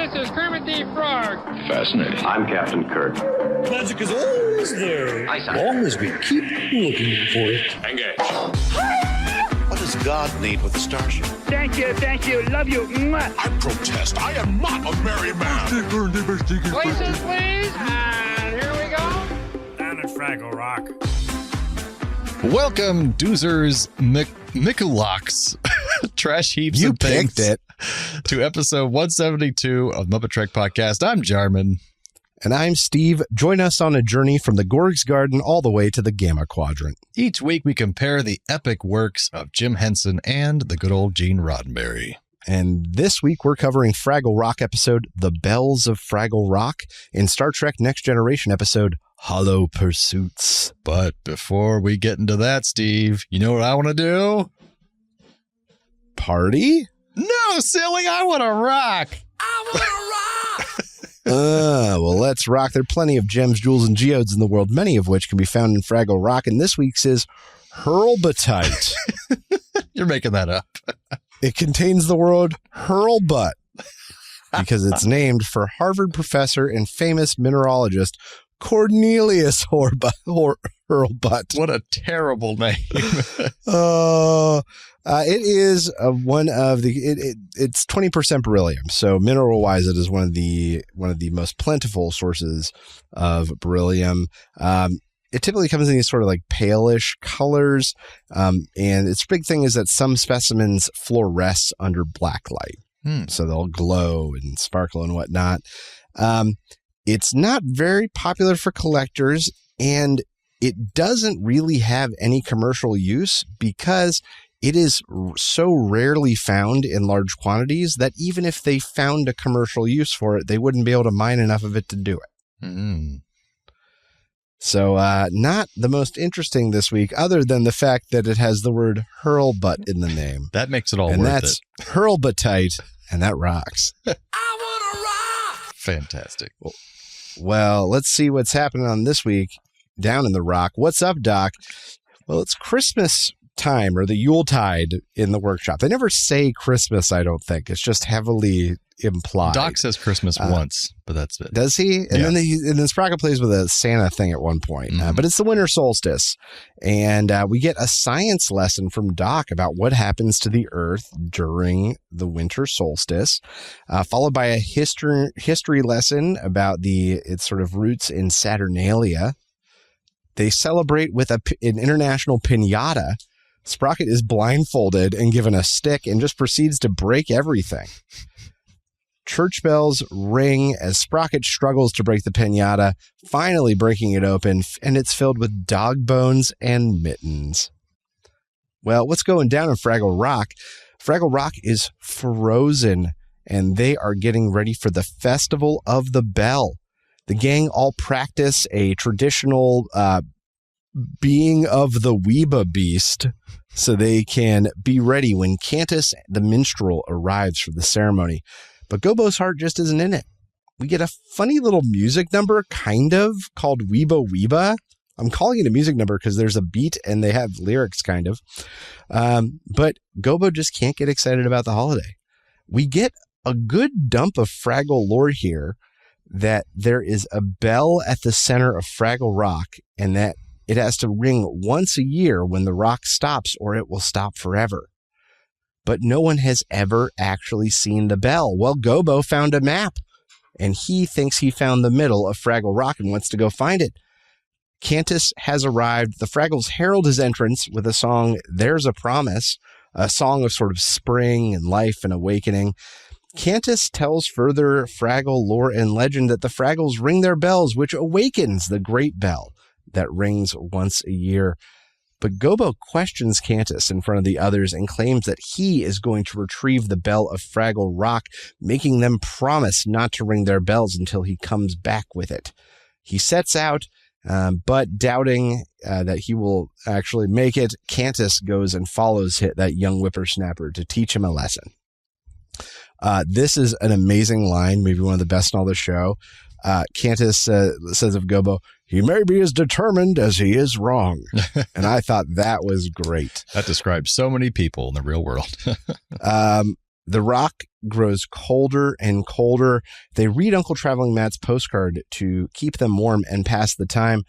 this is Kermit the Frog. Fascinating. I'm Captain Kirk. Magic is always there, as long as we keep looking for it. Engage. What does God need with a starship? Thank you, love you. Mwah. I protest. I am not a merry man. Places, please. And here we go. Down at Fraggle Rock. Welcome, Doozers, Mikulaks, Trash Heaps you and Things. picked it. To episode 172 of MuppeTrek Podcast. I'm Jarman. And I'm Steve. Join us on a journey from the Gorg's Garden all the way to the Gamma Quadrant. Each week we compare the epic works of Jim Henson and the good old Gene Roddenberry. And this week we're covering Fraggle Rock episode The Bells of Fraggle Rock and Star Trek Next Generation episode Hollow Pursuits. But before we get into that, Steve, you know what I want to do? Party? No, silly, I want to rock. Well, let's rock. There are plenty of gems, jewels, and geodes in the world, many of which can be found in Fraggle Rock. And this week's is Hurlbutite. You're making that up. It contains the word hurlbutt because it's named for Harvard professor and famous mineralogist Cornelius Hurlbutt. What a terrible name. It is one of the. It's 20% beryllium, so mineral wise, it is one of the most plentiful sources of beryllium. It typically comes in these sort of like palish colors, and its big thing is that some specimens fluoresce under black light, so they'll glow and sparkle and whatnot. It's not very popular for collectors, and it doesn't really have any commercial use because it is so rarely found in large quantities that even if they found a commercial use for it, they wouldn't be able to mine enough of it to do it. Mm. So not the most interesting this week, other than the fact that it has the word hurlbutt in the name. That makes it all and worth that's it. Hurlbutite, and that rocks. I want to rock! Fantastic. Well, let's see what's happening on this week down in the rock. What's up, Doc? Well, it's Christmas time, or the Yuletide in the workshop. They never say Christmas, I don't think. It's just heavily implied. Doc says Christmas once, but that's it. Does he? And then Sprocket plays with a Santa thing at one point. But it's the winter solstice. And we get a science lesson from Doc about what happens to the Earth during the winter solstice, followed by a history lesson about its sort of roots in Saturnalia. They celebrate with an international piñata. Sprocket is blindfolded and given a stick and just proceeds to break everything. Church bells ring as Sprocket struggles to break the piñata, finally breaking it open, and it's filled with dog bones and mittens. Well, what's going down in Fraggle Rock? Fraggle Rock is frozen, and they are getting ready for the Festival of the Bell. The gang all practice a traditional being of the Weeba beast so they can be ready when Cantus the minstrel arrives for the ceremony. But Gobo's heart just isn't in it. We get a funny little music number, kind of, called Weeba Weeba. I'm calling it a music number because there's a beat and they have lyrics, kind of. But Gobo just can't get excited about the holiday. We get a good dump of Fraggle lore here, that there is a bell at the center of Fraggle Rock and that it has to ring once a year when the rock stops or it will stop forever. But no one has ever actually seen the bell. Well, Gobo found a map and he thinks he found the middle of Fraggle Rock and wants to go find it. Cantus has arrived. The Fraggles herald his entrance with a song, There's a Promise, a song of sort of spring and life and awakening. Cantus tells further Fraggle lore and legend that the Fraggles ring their bells, which awakens the great bell that rings once a year. But Gobo questions Cantus in front of the others and claims that he is going to retrieve the bell of Fraggle Rock, making them promise not to ring their bells until he comes back with it. He sets out, but doubting that he will actually make it, Cantus goes and follows that young whippersnapper to teach him a lesson. This is an amazing line, maybe one of the best in all the show. Cantus says of Gobo, "He may be as determined as he is wrong." And I thought that was great. That describes so many people in the real world. The rock grows colder and colder. They read Uncle Traveling Matt's postcard to keep them warm and pass the time.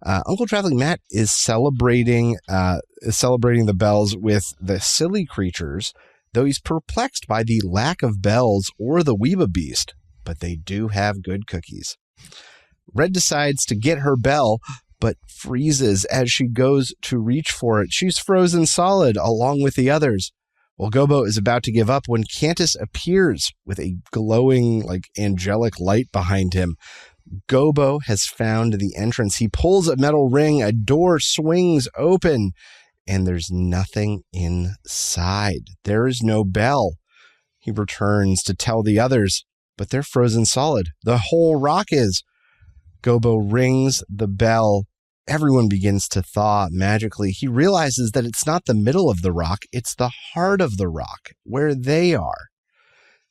Uncle Traveling Matt is celebrating the bells with the silly creatures, though he's perplexed by the lack of bells or the Weeba Beast, but they do have good cookies. Red decides to get her bell, but freezes as she goes to reach for it. She's frozen solid along with the others. Well, Gobo is about to give up when Cantus appears with a glowing, angelic light behind him. Gobo has found the entrance. He pulls a metal ring, a door swings open, and there's nothing inside. There is no bell. He returns to tell the others, but they're frozen solid. The whole rock is. Gobo rings the bell. Everyone begins to thaw magically. He realizes that it's not the middle of the rock, it's the heart of the rock, where they are.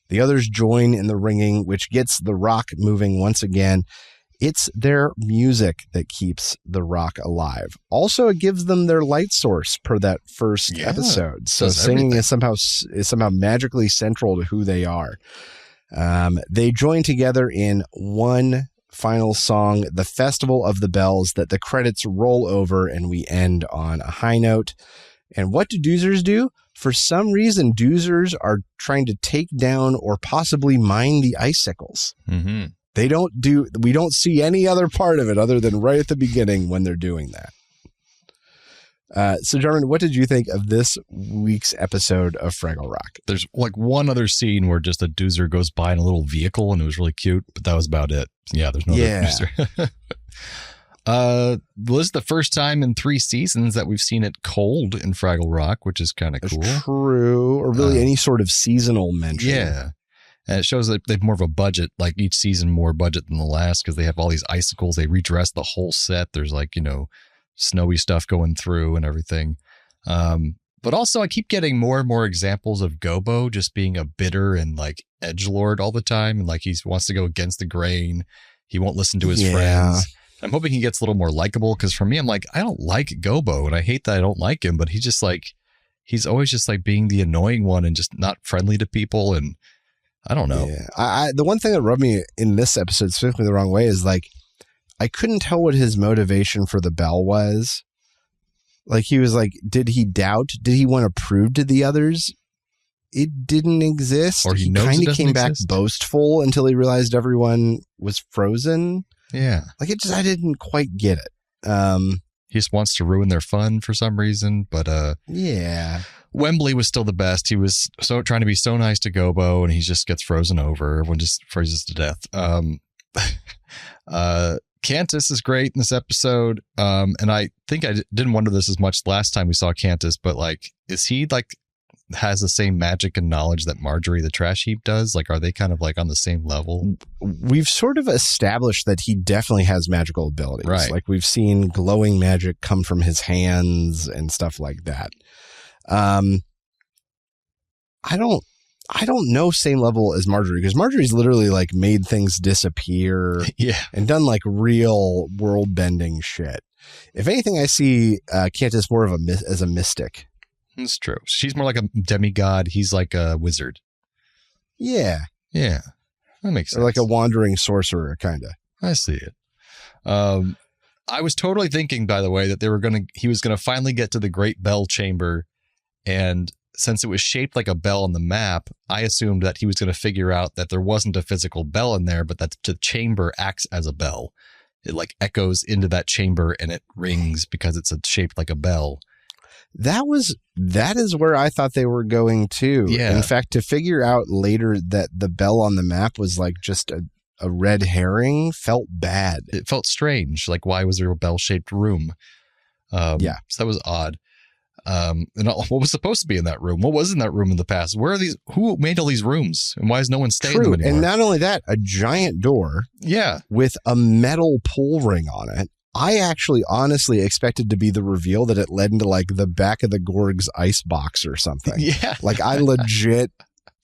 The others join in the ringing, which gets the rock moving once again. It's their music that keeps the rock alive. Also, it gives them their light source per that first episode. So singing is somehow magically central to who they are. They join together in one final song, The Festival of the Bells, that the credits roll over and we end on a high note. And what do doozers do? For some reason, doozers are trying to take down or possibly mine the icicles. Mm-hmm. We don't see any other part of it other than right at the beginning when they're doing that. So, Jarman, what did you think of this week's episode of Fraggle Rock? There's one other scene where just a doozer goes by in a little vehicle and it was really cute, but that was about it. Yeah, there's no other doozer. This is the first time in 3 seasons that we've seen it cold in Fraggle Rock, which is kind of cool. True, or really any sort of seasonal mention. Yeah. And it shows that they have more of a budget, like each season more budget than the last, because they have all these icicles. They redress the whole set. There's snowy stuff going through and everything. But also I keep getting more and more examples of Gobo just being a bitter and edgelord all the time. And he wants to go against the grain. He won't listen to his friends. I'm hoping he gets a little more likable, because for me, I'm I don't like Gobo and I hate that I don't like him, but he's just he's always just being the annoying one and just not friendly to people. And I don't know. Yeah. The one thing that rubbed me in this episode specifically the wrong way is I couldn't tell what his motivation for the bell was. He was did he doubt? Did he want to prove to the others it didn't exist? Or he knows kind it of came back exist? Boastful until he realized everyone was frozen. Yeah. I didn't quite get it. He just wants to ruin their fun for some reason. But yeah. Wembley was still the best. He was trying to be so nice to Gobo, and he just gets frozen over. Everyone just freezes to death. Cantus is great in this episode. And I think I didn't wonder this as much last time we saw Cantus, but is he has the same magic and knowledge that Marjorie the Trash Heap does? Are they kind of on the same level? We've sort of established that he definitely has magical abilities. Right. We've seen glowing magic come from his hands and stuff like that. I don't know same level as Marjorie, because Marjorie's literally made things disappear and done real world bending shit. If anything, I see Cantus more of as a mystic. That's true. She's more like a demigod. He's like a wizard. Yeah. Yeah. That makes sense. Or like a wandering sorcerer, kind of. I see it. I was totally thinking, by the way, that he was gonna finally get to the Great Bell Chamber, and since it was shaped like a bell on the map, I assumed that he was going to figure out that there wasn't a physical bell in there, but that the chamber acts as a bell. It echoes into that chamber and it rings because it's shaped like a bell. That is where I thought they were going too. Yeah. In fact, to figure out later that the bell on the map was just a red herring felt bad. It felt strange. Why was there a bell-shaped room? So that was odd. And what was supposed to be in that room? What was in that room in the past? Where are these? Who made all these rooms? And why is no one staying in them anymore? And not only that, a giant door with a metal pull ring on it. I actually honestly expected to be the reveal that it led into the back of the Gorg's ice box or something. Yeah. I legit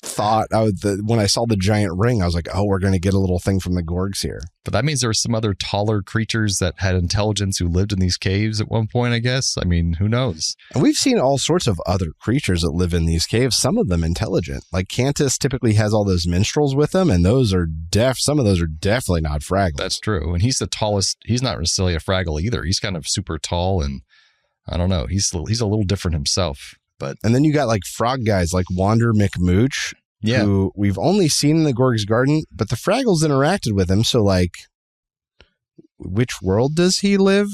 thought when I saw the giant ring, I was like, oh, we're going to get a little thing from the Gorgs here. But that means there were some other taller creatures that had intelligence who lived in these caves at one point, I guess. I mean, who knows? And we've seen all sorts of other creatures that live in these caves, some of them intelligent. Like Cantus typically has all those minstrels with him, and some of those are definitely not Fraggles. That's true. And he's the tallest. He's not necessarily a Fraggle either. He's kind of super tall, and I don't know. He's a little different himself. And then you got like frog guys like Wander McMooch, who we've only seen in the Gorg's Garden, but the Fraggles interacted with him. So like, which world does he live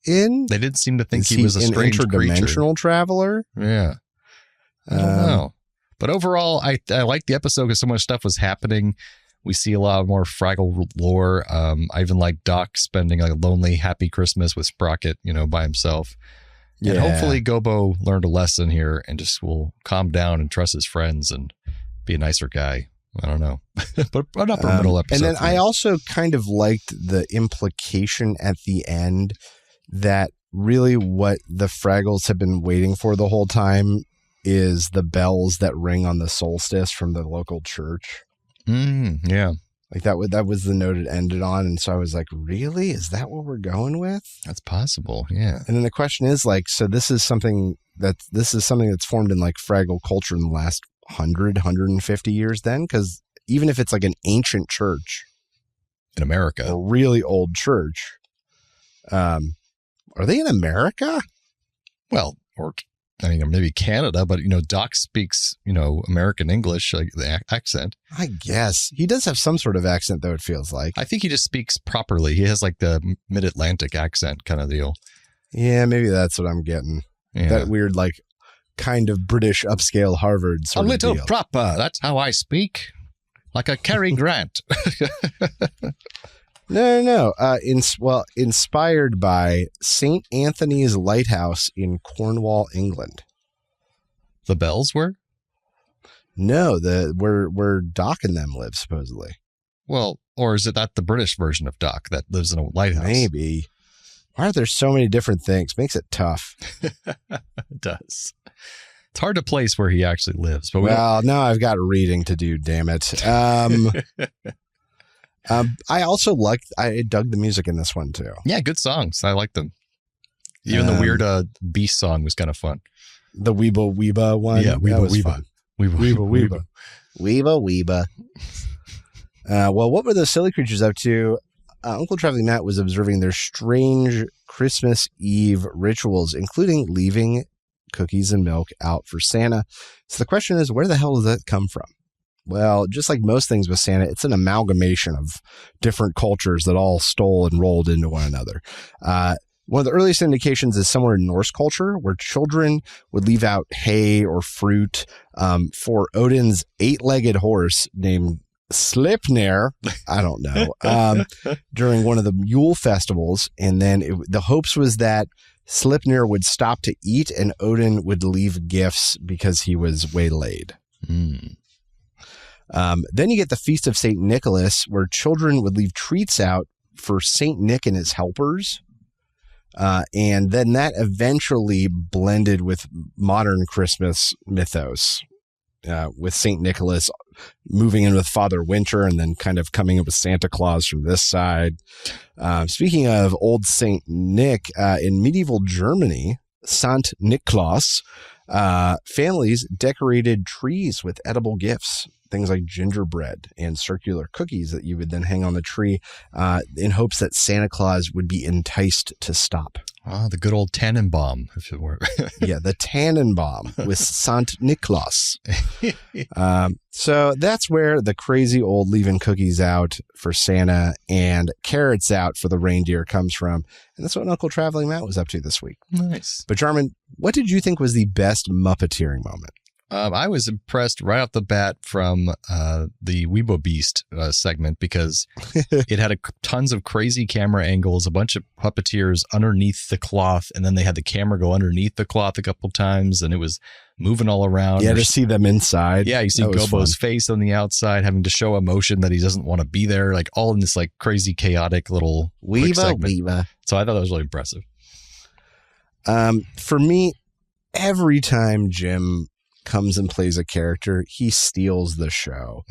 in? They didn't seem to think he was a strange interdimensional traveler. Yeah. I don't know. But overall, I liked the episode because so much stuff was happening. We see a lot more Fraggle lore. I even like Doc spending a lonely, happy Christmas with Sprocket, by himself. And hopefully Gobo learned a lesson here and just will calm down and trust his friends and be a nicer guy. I don't know. But an upper middle episode. And then I also kind of liked the implication at the end that really what the Fraggles have been waiting for the whole time is the bells that ring on the solstice from the local church. Yeah. Like that was the note it ended on. And so I was like, really? Is that what we're going with? That's possible. Yeah. And then the question is like, so this is something that's formed in like Fraggle culture in the last 150 years then? Because even if it's like an ancient church in America, a really old church, are they in America? Well, or maybe Canada, but Doc speaks, American English, like the accent. I guess he does have some sort of accent, though. It feels like I think he just speaks properly. He has like the mid-Atlantic accent kind of deal. Yeah, maybe that's what I'm getting. Yeah. That weird, like, kind of British upscale Harvard sort of deal. Proper. That's how I speak, like a Cary Grant. No. Inspired by St. Anthony's Lighthouse in Cornwall, England. The bells were? No, where Doc and them live, supposedly. Well, or is it that the British version of Doc that lives in a lighthouse? Maybe. Why are there so many different things? Makes it tough. It does. It's hard to place where he actually lives. But now I've got reading to do, damn it. I dug the music in this one too. Yeah, good songs. I like them. Even the weird Beast song was kind of fun. The Weeba Weeba one. Yeah, Weeba Weeba. Weeba Weeba. Well, what were those silly creatures up to? Uncle Traveling Matt was observing their strange Christmas Eve rituals, including leaving cookies and milk out for Santa. So the question is, where the hell does that come from? Well, just like most things with Santa, it's an amalgamation of different cultures that all stole and rolled into one another. One of the earliest indications is somewhere in Norse culture where children would leave out hay or fruit for Odin's 8-legged horse named Sleipnir, I don't know, during one of the Yule festivals. And then the hopes was that Sleipnir would stop to eat and Odin would leave gifts because he was waylaid. Then you get the Feast of St. Nicholas, where children would leave treats out for St. Nick and his helpers. And then that eventually blended with modern Christmas mythos, with St. Nicholas moving in with Father Winter and then kind of coming up with Santa Claus from this side. Speaking of old St. Nick, in medieval Germany, Sant Niklaus, families decorated trees with edible gifts, things like gingerbread and circular cookies that you would then hang on the tree in hopes that Santa Claus would be enticed to stop. The good old Tannenbaum, if it were. Yeah, the Tannenbaum with Sant Niklaus. So that's where the crazy old leaving cookies out for Santa and carrots out for the reindeer comes from. And that's what Uncle Traveling Matt was up to this week. Nice. But Jarman, what did you think was the best Muppeteering moment? I was impressed right off the bat from the Weebo Beast segment because it had tons of crazy camera angles, a bunch of puppeteers underneath the cloth, and then they had the camera go underneath the cloth a couple times, and it was moving all around. Yeah, to see them inside. Yeah, you see Gobo's face on the outside, having to show emotion that he doesn't want to be there, like all in this like crazy, chaotic little Weeba. So I thought that was really impressive. For me, every time Jim comes and plays a character, he steals the show.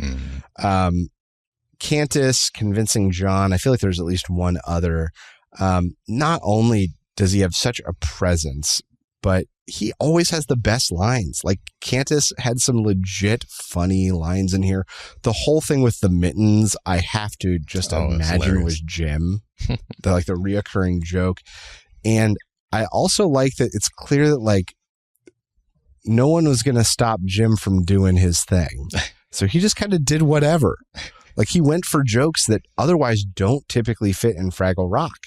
Cantus convincing John. I feel like there's at least one other. Not only does he have such a presence, but he always has the best lines. Like Cantus had some legit funny lines in here. The whole thing with the mittens, I have to just imagine was Jim, the reoccurring joke. And I also like that it's clear that like no one was going to stop Jim from doing his thing. So he just kind of did whatever. Like he went for jokes that otherwise don't typically fit in Fraggle Rock.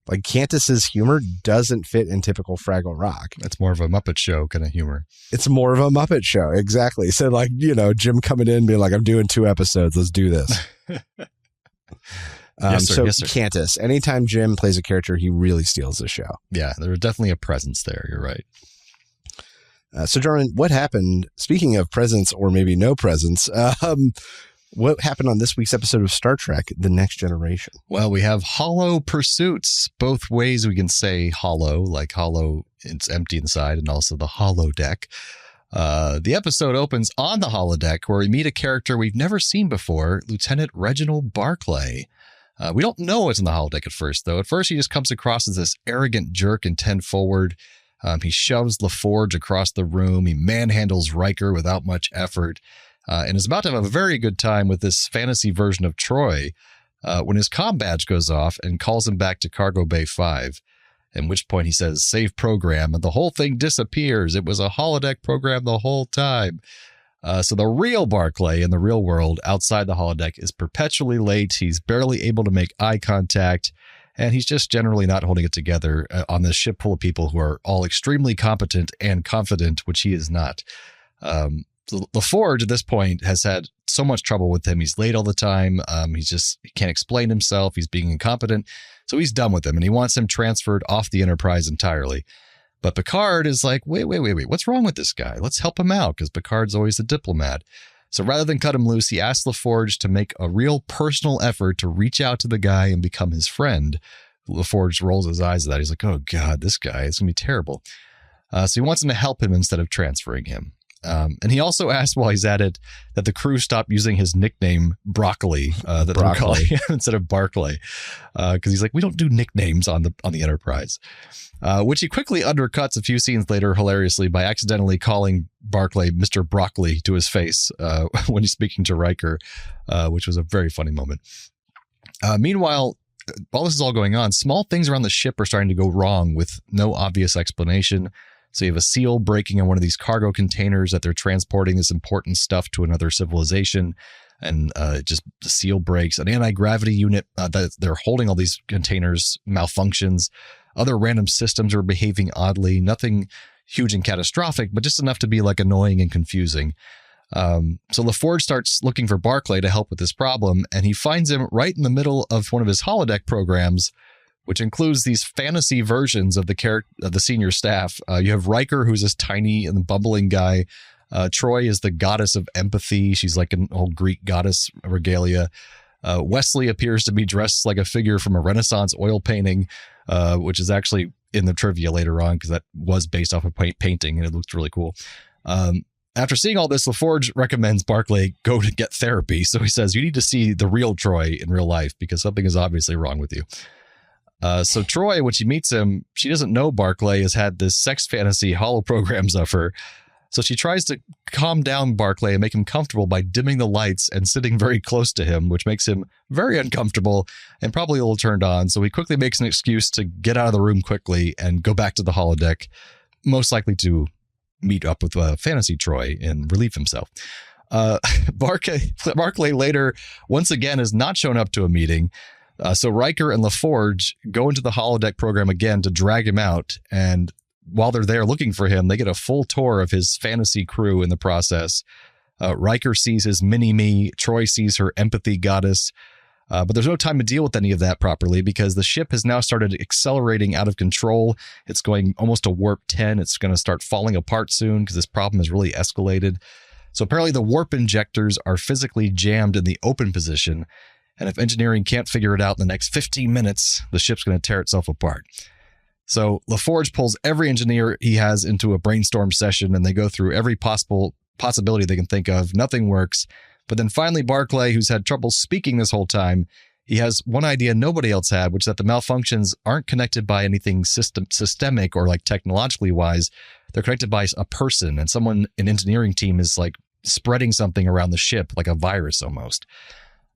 Like Cantus's humor doesn't fit in typical Fraggle Rock. It's more of a Muppet Show kind of humor. It's more of a Muppet Show. Exactly. So like, Jim coming in and being like, I'm doing 2 episodes. Let's do this. Yes, sir. Yes, sir. Cantus, anytime Jim plays a character, he really steals the show. Yeah, there's definitely a presence there. You're right. So, Jordan, what happened? Speaking of presence or maybe no presence, what happened on this week's episode of Star Trek: The Next Generation? Well, we have hollow pursuits. Both ways we can say hollow, like hollow, it's empty inside, and also the holodeck. The episode opens on the holodeck where we meet a character we've never seen before, Lieutenant Reginald Barclay. We don't know what's in the holodeck at first, though. At first, he just comes across as this arrogant jerk and 10 forward. He shoves LaForge across the room. He manhandles Riker without much effort. And is about to have a very good time with this fantasy version of Troy when his comm badge goes off and calls him back to Cargo Bay 5, at which point he says, "Save program," and the whole thing disappears. It was a holodeck program the whole time. So the real Barclay in the real world outside the holodeck is perpetually late. He's barely able to make eye contact, and he's just generally not holding it together on this ship full of people who are all extremely competent and confident, which he is not. So LaForge at this point has had so much trouble with him. He's late all the time. He can't explain himself. He's being incompetent. So he's done with him, and he wants him transferred off the Enterprise entirely. But Picard is like, wait, what's wrong with this guy? Let's help him out, because Picard's always the diplomat. So rather than cut him loose, he asks LaForge to make a real personal effort to reach out to the guy and become his friend. LaForge rolls his eyes at that. He's like, oh, God, this guy is going to be terrible. So he wants him to help him instead of transferring him. And he also asked while he's at it that the crew stop using his nickname Broccoli that they're calling him instead of Barclay, because he's like, we don't do nicknames on the Enterprise, which he quickly undercuts a few scenes later hilariously by accidentally calling Barclay Mr. Broccoli to his face when he's speaking to Riker, which was a very funny moment. Meanwhile, while this is all going on, small things around the ship are starting to go wrong with no obvious explanation. So you have a seal breaking in one of these cargo containers that they're transporting this important stuff to another civilization, and the seal breaks. An anti-gravity unit that they're holding all these containers malfunctions. Other random systems are behaving oddly. Nothing huge and catastrophic, but just enough to be like annoying and confusing. So LaForge starts looking for Barclay to help with this problem, and he finds him right in the middle of one of his holodeck programs, which includes these fantasy versions of the senior staff. You have Riker, who's this tiny and bumbling guy. Troy is the goddess of empathy. She's like an old Greek goddess regalia. Wesley appears to be dressed like a figure from a Renaissance oil painting, which is actually in the trivia later on, because that was based off a painting, and it looks really cool. After seeing all this, LaForge recommends Barclay go to get therapy. So he says, you need to see the real Troy in real life, because something is obviously wrong with you. So Troy, when she meets him, she doesn't know Barclay has had this sex fantasy holograms of her. So she tries to calm down Barclay and make him comfortable by dimming the lights and sitting very close to him, which makes him very uncomfortable and probably a little turned on. So he quickly makes an excuse to get out of the room quickly and go back to the holodeck, most likely to meet up with Fantasy Troy and relieve himself. Barclay later, once again, has not shown up to a meeting. So Riker and LaForge go into the holodeck program again to drag him out. And while they're there looking for him, they get a full tour of his fantasy crew in the process. Riker sees his mini-me. Troy sees her empathy goddess. But there's no time to deal with any of that properly, because the ship has now started accelerating out of control. It's going almost to warp 10. It's going to start falling apart soon because this problem has really escalated. So apparently the warp injectors are physically jammed in the open position. And if engineering can't figure it out in the next 15 minutes, the ship's going to tear itself apart. So LaForge pulls every engineer he has into a brainstorm session, and they go through every possibility they can think of. Nothing works. But then finally, Barclay, who's had trouble speaking this whole time, he has one idea nobody else had, which is that the malfunctions aren't connected by anything systemic or like technologically wise. They're connected by a person, and someone, an engineering team, is like spreading something around the ship, like a virus almost.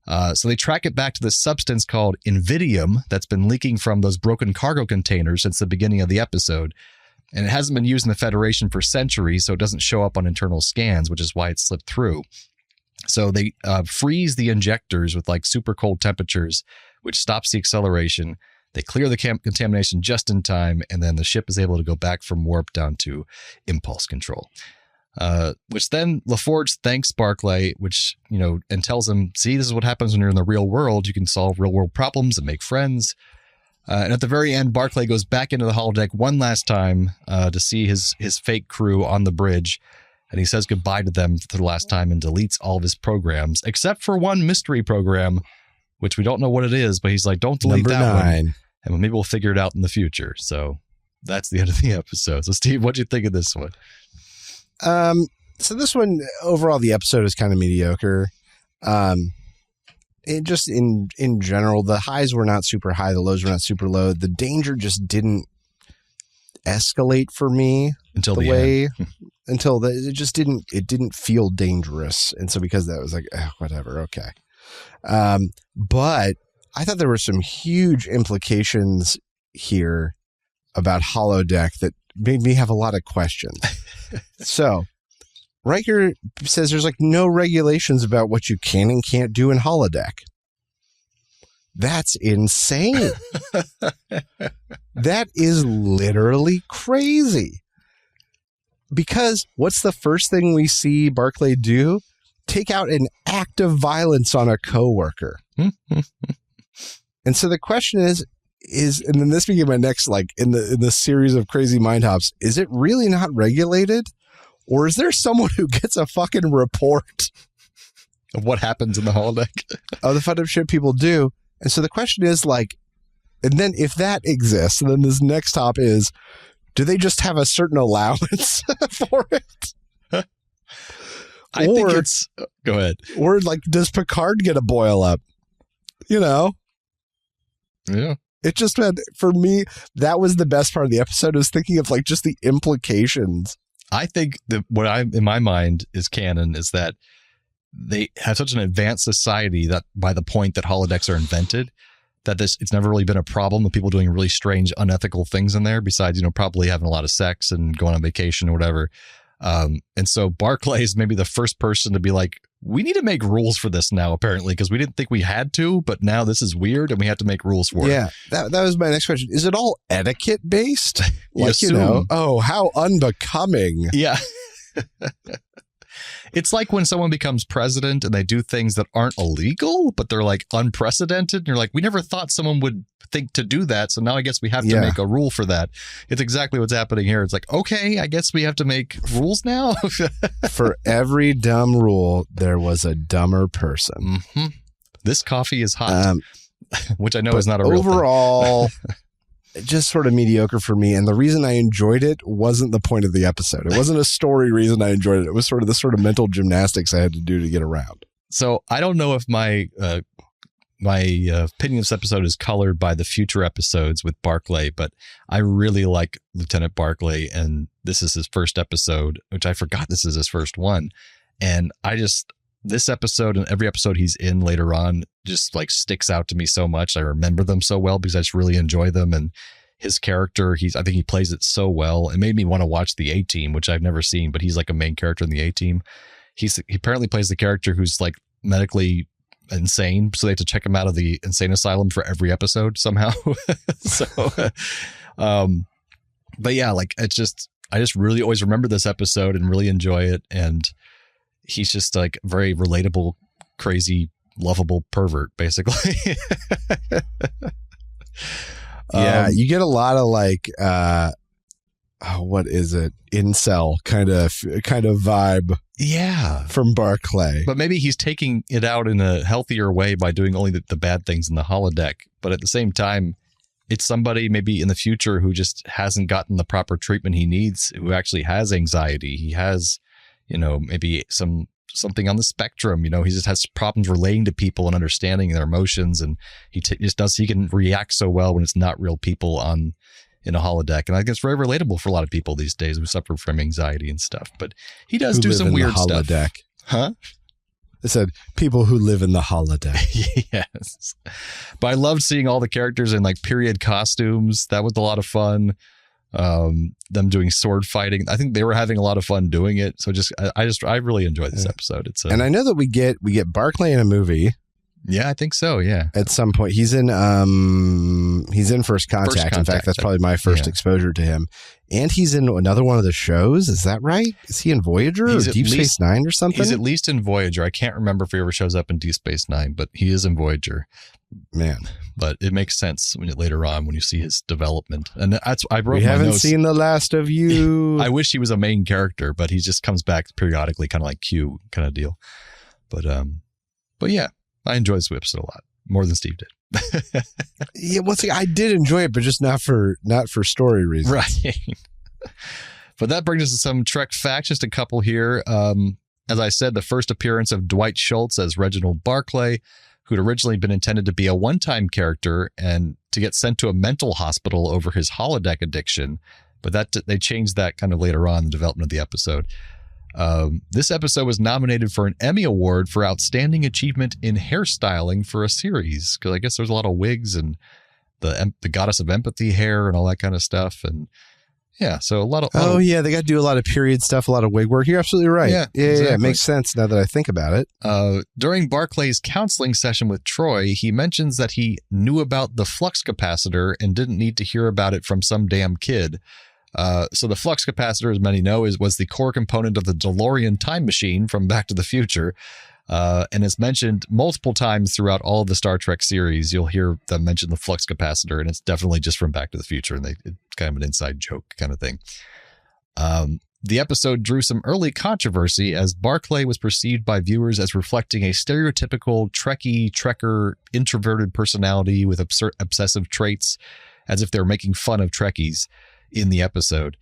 So they track it back to this substance called Invidium that's been leaking from those broken cargo containers since the beginning of the episode. And it hasn't been used in the Federation for centuries, so it doesn't show up on internal scans, which is why it slipped through. So they freeze the injectors with like super cold temperatures, which stops the acceleration. They clear the contamination just in time, and then the ship is able to go back from warp down to impulse control. Which then LaForge thanks Barclay, and tells him, see, this is what happens when you're in the real world. You can solve real world problems and make friends. And at the very end, Barclay goes back into the holodeck one last time to see his fake crew on the bridge. And he says goodbye to them for the last time and deletes all of his programs, except for one mystery program, which we don't know what it is, but he's like, don't delete Number that 9. one. And maybe we'll figure it out in the future. So that's the end of the episode. So Steve, what do you think of this one? So this one, overall, the episode is kind of mediocre. It just in general, the highs were not super high. The lows were not super low. The danger just didn't escalate for me until it didn't feel dangerous. And so because of that, I was like, whatever. Okay. But I thought there were some huge implications here about holodeck that made me have a lot of questions. So Riker says there's like no regulations about what you can and can't do in holodeck. That's insane. That is literally crazy. Because what's the first thing we see Barclay do? Take out an act of violence on a coworker. And so the question is, and then this became my next, like in the series of crazy mind hops, is it really not regulated? Or is there someone who gets a fucking report of what happens in the holodeck? Of the fucked up shit people do. And so the question is like, and then if that exists, then this next top is, do they just have a certain allowance for it? I think it's, go ahead. Or like, does Picard get a boil up? Yeah. It just meant, for me, that was the best part of the episode, was thinking of like just the implications. I think that in my mind is canon is that they have such an advanced society that by the point that holodecks are invented, that it's never really been a problem of people doing really strange, unethical things in there, besides, probably having a lot of sex and going on vacation or whatever. And so Barclay is maybe the first person to be like, we need to make rules for this now, apparently, because we didn't think we had to, but now this is weird and we have to make rules for it. Yeah, that was my next question. Is it all etiquette based? Like, how unbecoming. Yeah. It's like when someone becomes president and they do things that aren't illegal, but they're like unprecedented. And you're like, we never thought someone would think to do that. So now I guess we have to make a rule for that. It's exactly what's happening here. It's like, okay, I guess we have to make rules now. For every dumb rule, there was a dumber person. Mm-hmm. This coffee is hot, which I know is not a real thing. Overall, just sort of mediocre for me. And the reason I enjoyed it wasn't the point of the episode. It wasn't a story reason I enjoyed it. It was sort of the sort of mental gymnastics I had to do to get around. So I don't know if my opinion of this episode is colored by the future episodes with Barclay, but I really like Lieutenant Barclay, and this is his first episode, which I forgot this is his first one. And this episode and every episode he's in later on just like sticks out to me so much. I remember them so well because I just really enjoy them. And his character, I think he plays it so well. It made me want to watch the A-Team, which I've never seen, but he's like a main character in the A-Team. He apparently plays the character who's like medically insane, so they have to check him out of the insane asylum for every episode somehow. But yeah, like I just really always remember this episode and really enjoy it. And he's just like very relatable, crazy, lovable pervert, basically. Yeah, you get a lot of like, what is it? Incel kind of vibe. Yeah, from Barclay. But maybe he's taking it out in a healthier way by doing only the bad things in the holodeck. But at the same time, it's somebody maybe in the future who just hasn't gotten the proper treatment he needs, who actually has anxiety. He has, maybe something on the spectrum. He just has problems relating to people and understanding their emotions, and he can react so well when it's not real people in a holodeck. And I guess very relatable for a lot of people these days who suffer from anxiety and stuff. But he does do some weird stuff. Holodeck. Huh? I said people who live in the holodeck. Yes. But I loved seeing all the characters in like period costumes. That was a lot of fun. Them doing sword fighting. I think they were having a lot of fun doing it. So I really enjoyed this episode. And I know that we get Barclay in a movie. Yeah, I think so. Yeah. At some point, he's in First Contact. In fact, that's probably my first exposure to him. And he's in another one of the shows. Is that right? Is he in Voyager or Deep Space Nine or something? He's at least in Voyager. I can't remember if he ever shows up in Deep Space Nine, but he is in Voyager. Man, but it makes sense later on when you see his development. And we haven't seen the last of you. I wish he was a main character, but he just comes back periodically, kind of like Q kind of deal. But yeah. I enjoyed this episode a lot, more than Steve did. Yeah, once again, I did enjoy it, but just not for story reasons. Right. But that brings us to some Trek facts, just a couple here. As I said, the first appearance of Dwight Schultz as Reginald Barclay, who'd originally been intended to be a one-time character and to get sent to a mental hospital over his holodeck addiction. But they changed that kind of later on in the development of the episode. This episode was nominated for an Emmy Award for Outstanding Achievement in Hairstyling for a series, because I guess there's a lot of wigs and the Goddess of Empathy hair and all that kind of stuff. And yeah, so a lot of... they got to do a lot of period stuff, a lot of wig work. You're absolutely right. Yeah, exactly. Yeah, it makes sense now that I think about it. During Barclay's counseling session with Troy, he mentions that he knew about the flux capacitor and didn't need to hear about it from some damn kid. So the flux capacitor, as many know, was the core component of the DeLorean time machine from Back to the Future. And it's mentioned multiple times throughout all of the Star Trek series. You'll hear them mention the flux capacitor, and it's definitely just from Back to the Future. And it's kind of an inside joke kind of thing. The episode drew some early controversy as Barclay was perceived by viewers as reflecting a stereotypical Trekker introverted personality with obsessive traits, as if they were making fun of Trekkies in the episode.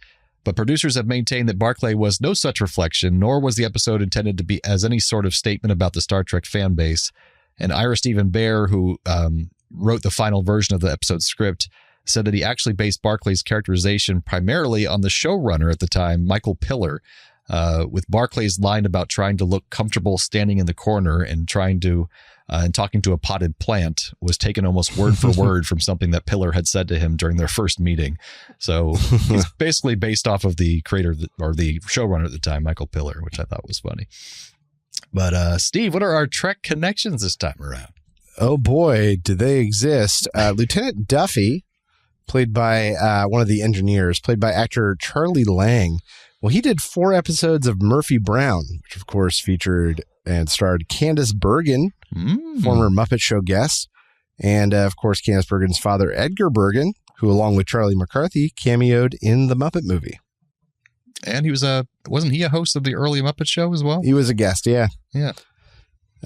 But producers have maintained that Barclay was no such reflection, nor was the episode intended to be as any sort of statement about the Star Trek fan base. And Ira Steven Behr, who wrote the final version of the episode script, said that he actually based Barclay's characterization primarily on the showrunner at the time, Michael Piller, with Barclay's line about trying to look comfortable standing in the corner and talking to a potted plant was taken almost word for word from something that Piller had said to him during their first meeting. So he's basically based off of the creator or the showrunner at the time, Michael Piller, which I thought was funny. But Steve, what are our Trek connections this time around? Oh boy, do they exist. Lieutenant Duffy, played by one of the engineers, played by actor Charlie Lang. Well, he did 4 episodes of Murphy Brown, which of course featured and starred Candice Bergen, former Muppet Show guest, and of course Candice Bergen's father, Edgar Bergen, who along with Charlie McCarthy cameoed in the Muppet movie. And he wasn't he a host of the early Muppet Show as well? He was a guest, yeah. Yeah.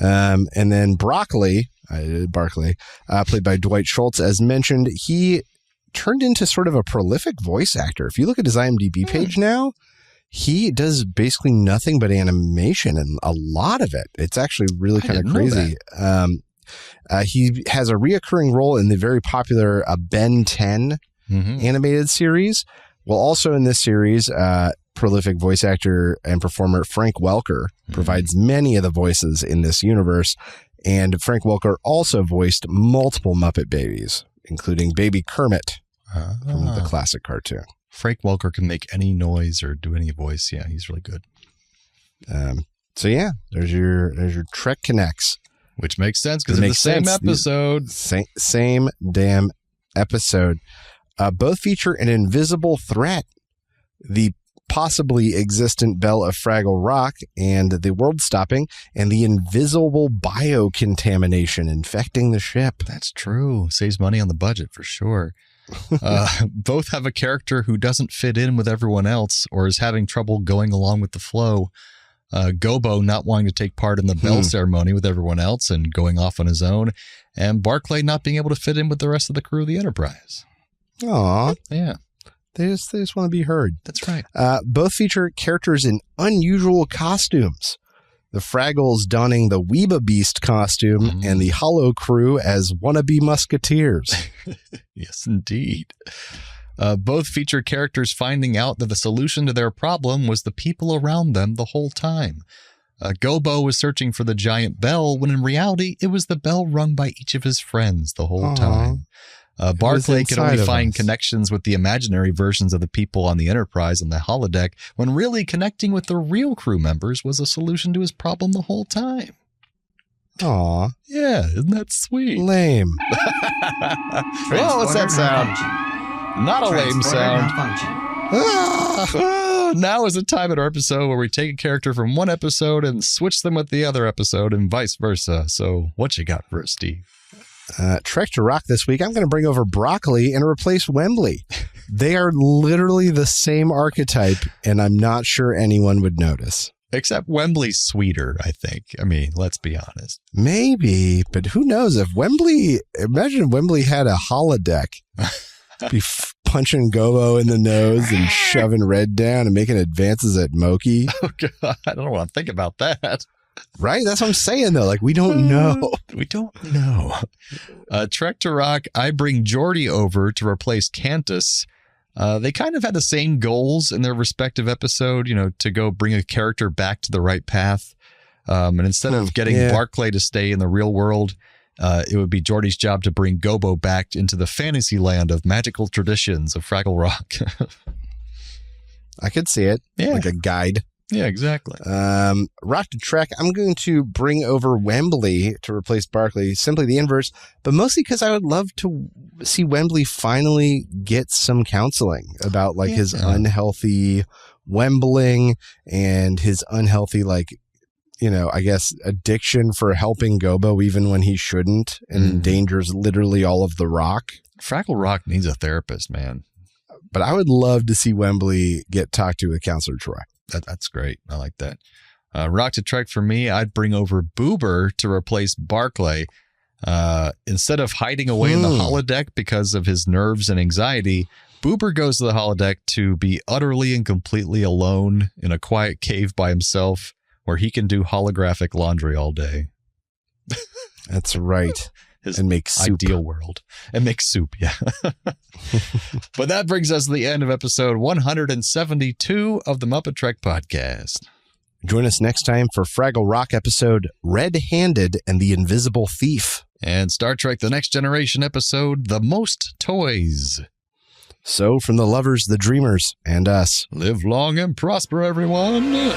And then Barclay, played by Dwight Schultz, as mentioned, he turned into sort of a prolific voice actor. If you look at his IMDb page now, he does basically nothing but animation, and a lot of it. It's actually really kind of crazy. He has a reoccurring role in the very popular Ben 10 animated series. Well, also in this series, prolific voice actor and performer Frank Welker provides many of the voices in this universe. And Frank Welker also voiced multiple Muppet babies, including Baby Kermit from the classic cartoon. Frank Welker can make any noise or do any voice. Yeah, he's really good. So yeah, there's your Trek Connects. Which makes sense because it's the same episode. Same damn episode. Both feature an invisible threat, the possibly existent Bell of Fraggle Rock, and the world stopping, and the invisible biocontamination infecting the ship. That's true. Saves money on the budget for sure. Both have a character who doesn't fit in with everyone else or is having trouble going along with the flow. Gobo not wanting to take part in the bell ceremony with everyone else and going off on his own, and Barclay not being able to fit in with the rest of the crew of the Enterprise. Aw. Yeah. They just want to be heard. That's right. Both feature characters in unusual costumes. The Fraggles donning the Weeba Beast costume and the Hollow crew as wannabe musketeers. Yes, indeed. Both feature characters finding out that the solution to their problem was the people around them the whole time. Gobo was searching for the giant bell when in reality it was the bell rung by each of his friends the whole time. Barclay could only find connections with the imaginary versions of the people on the Enterprise and the holodeck, when really connecting with the real crew members was a solution to his problem the whole time. Aw. Yeah, isn't that sweet? Lame. Well, what's that sound? Not a lame sound. Now is the time in our episode where we take a character from one episode and switch them with the other episode and vice versa. So what you got for us, Steve? Trek to Rock this week, I'm going to bring over Broccoli and replace Wembley. They are literally the same archetype, and I'm not sure anyone would notice. Except Wembley's sweeter, I think. I mean, let's be honest. Maybe, but who knows? Imagine if Wembley had a holodeck. Be punching Gobo in the nose and shoving Red down and making advances at Moki. Oh, God. I don't want to think about that. Right? That's what I'm saying, though. Like, we don't know. We don't know. Trek to Rock, I bring Geordi over to replace Cantus. They kind of had the same goals in their respective episode, to go bring a character back to the right path. And instead of getting Barclay to stay in the real world, it would be Geordi's job to bring Gobo back into the fantasy land of magical traditions of Fraggle Rock. I could see it. Yeah. Like a guide. Yeah, exactly. Rock to Trek, I'm going to bring over Wembley to replace Barclay, simply the inverse, but mostly because I would love to see Wembley finally get some counseling about his unhealthy Wembling and his unhealthy, I guess, addiction for helping Gobo even when he shouldn't and endangers literally all of the rock. Fraggle Rock needs a therapist, man. But I would love to see Wembley get talked to with Counselor Troy. That's great. I like that. Rock to Trek for me, I'd bring over Boober to replace Barclay. Instead of hiding away in the holodeck because of his nerves and anxiety, Boober goes to the holodeck to be utterly and completely alone in a quiet cave by himself where he can do holographic laundry all day. That's right. And make soup. Ideal world. And make soup, yeah. But that brings us to the end of episode 172 of the MuppeTrek Podcast. Join us next time for Fraggle Rock episode Red-Handed and the Invisible Thief. And Star Trek The Next Generation episode The Most Toys. So from the lovers, the dreamers, and us. Live long and prosper, everyone.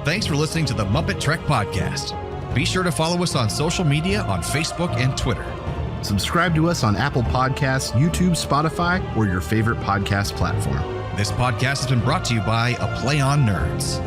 Thanks for listening to the MuppeTrek Podcast. Be sure to follow us on social media on Facebook and Twitter. Subscribe to us on Apple Podcasts, YouTube, Spotify, or your favorite podcast platform. This podcast has been brought to you by A Play on Nerds.